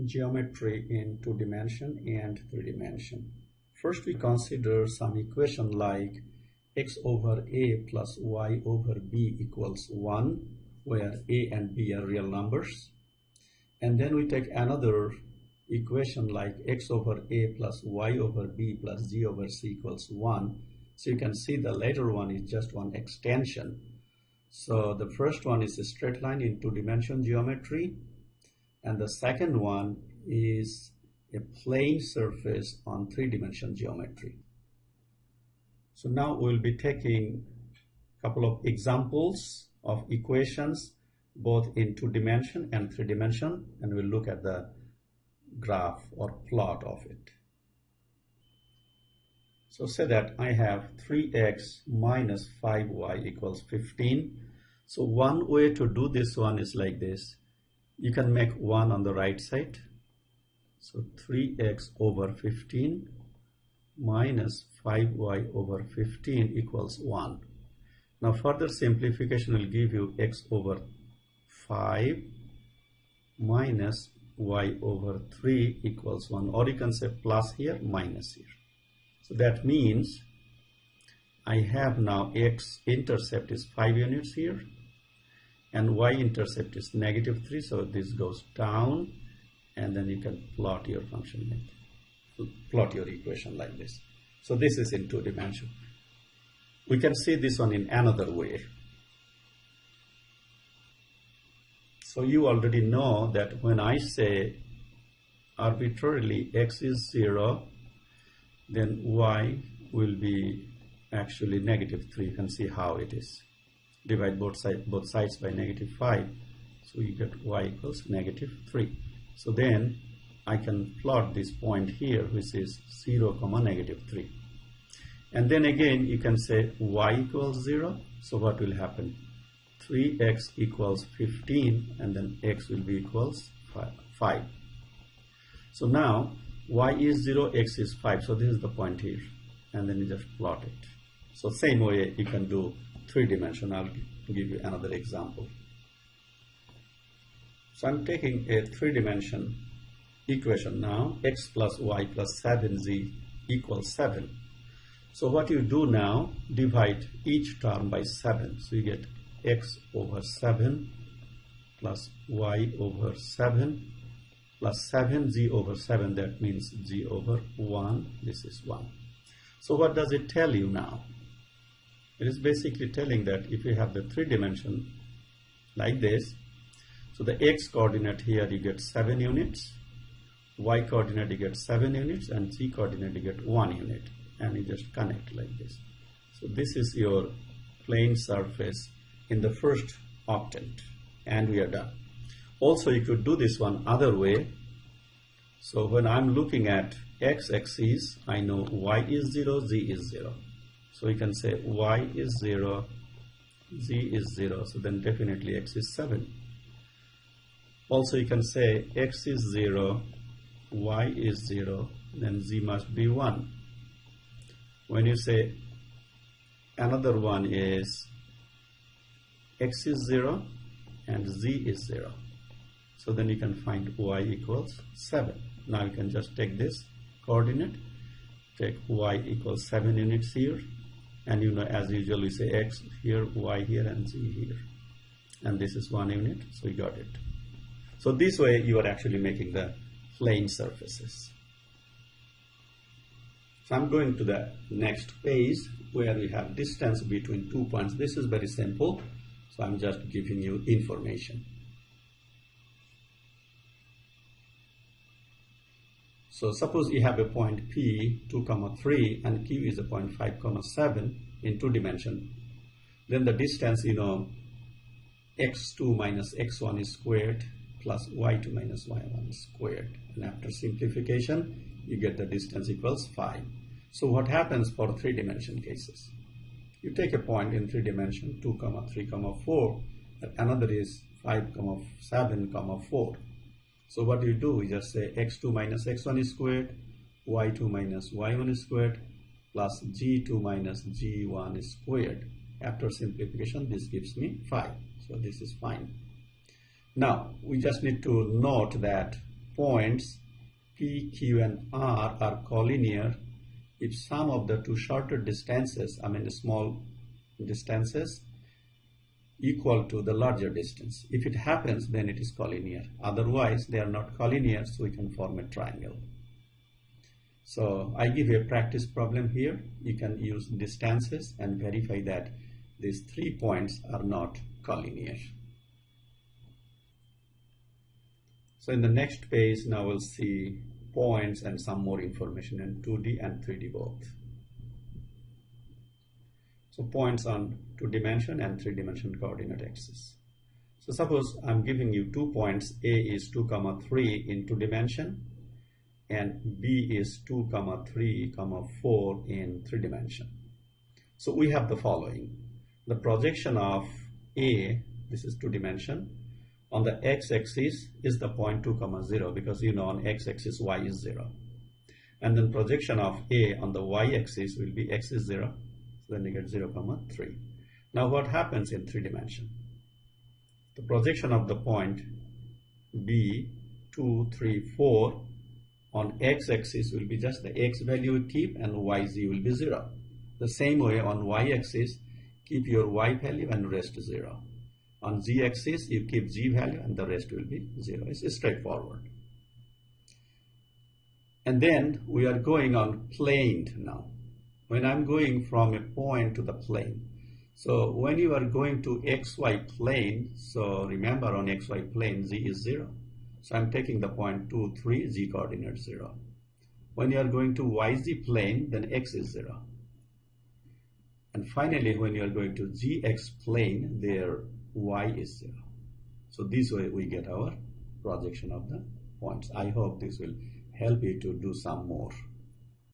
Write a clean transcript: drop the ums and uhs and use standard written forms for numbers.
Geometry in 2 dimension and 3 dimension. First we consider some equation like x over a plus y over b equals 1, where a and b are real numbers. And then we take another equation like x over a plus y over b plus z over c equals 1. So you can see the later one is just one extension. So the first one is a straight line in 2-dimension geometry, and the second one is a plane surface on 3-dimension geometry. So now we'll be taking a couple of examples of equations both in 2-dimension and 3-dimension, and we'll look at the graph or plot of it. So say that I have 3x minus 5y equals 15. So one way to do this one is like this. You can make 1 on the right side. So 3x over 15 minus 5y over 15 equals 1. Now further simplification will give you x over 5 minus y over 3 equals 1. Or you can say plus here, minus here. So that means I have now x-intercept is 5 units here, and y-intercept is -3, so this goes down, and then you can plot your function, plot your equation like this. So this is in 2 dimension. We can see this one in another way. So you already know that when I say arbitrarily x is 0, then y will be actually -3. You can see how it is. Divide both sides by -5, so you get y equals -3. So then I can plot this point here, which is 0, -3. And then again you can say y equals 0. So what will happen? 3x equals 15, and then x will be equals 5. So now y is 0, x is 5. So this is the point here, and then you just plot it. So same way you can do 3-dimension. I'll give you another example. So I'm taking a 3-dimension equation now. X plus y plus 7z equals 7. So what you do now, divide each term by 7. So you get x over 7 plus y over 7 plus 7z over 7. That means z over 1. This is 1. So what does it tell you now? It is basically telling that if you have the 3-dimension like this, so the x coordinate here you get 7 units, y coordinate you get 7 units, and z coordinate you get 1 unit, and you just connect like this. So this is your plane surface in the first octant, and we are done. Also you could do this one other way. So when I'm looking at x-axis, I know y is 0, z is 0. So you can say y is 0, z is 0, so then definitely x is 7. Also you can say x is 0, y is 0, then z must be 1. When you say another one is x is 0 and z is 0, so then you can find y equals 7. Now you can just take this coordinate, take y equals 7 units here, and you know, as usual, we say x here, y here, and z here, and this is 1 unit, so you got it. So this way you are actually making the plane surfaces. So I'm going to the next page where we have distance between 2 points. This is very simple, so I'm just giving you information. So suppose you have a point P 2, 3, and Q is a point 5, 7 in 2 dimension. Then the distance, you know, x2 minus x1 is squared plus y2 minus y1 is squared. And after simplification, you get the distance equals 5. So what happens for 3-dimension cases? You take a point in 3 dimension, 2, 3, 4, and another is 5, 7, 4. So what do? We just say x2 minus x1 is squared, y2 minus y1 is squared, plus g2 minus g1 is squared. After simplification, this gives me 5. So this is fine. Now, we just need to note that points P, Q, and R are collinear if sum of the two shorter distances, the small distances, equal to the larger distance. If it happens, then it is collinear. Otherwise, they are not collinear, so we can form a triangle. So I give you a practice problem here. You can use distances and verify that these 3 points are not collinear. So in the next page, now we'll see points and some more information in 2D and 3D both. So points on 2-dimension and 3-dimension coordinate axis. So suppose I'm giving you 2 points. A is 2, 3 in 2 dimension and B is 2, 3, 4 in 3 dimension. So we have the following. The projection of A, this is 2 dimension, on the x-axis is the point 2, 0, because you know on x-axis y is 0. And then projection of A on the y-axis will be x is 0, so then you get 0, 3. Now what happens in 3 dimension? The projection of the point B, 2, 3, 4 on x-axis will be just the x value we keep and yz will be 0. The same way on y-axis, keep your y value and rest 0. On z-axis, you keep z value and the rest will be 0. It's straightforward. And then we are going on plane now. When I'm going from a point to the plane. So when you are going to xy plane, so remember on xy plane, z is 0. So I'm taking the point 2, 3, z coordinate 0. When you are going to yz plane, then x is 0. And finally, when you are going to gx plane, there y is 0. So this way we get our projection of the points. I hope this will help you to do some more.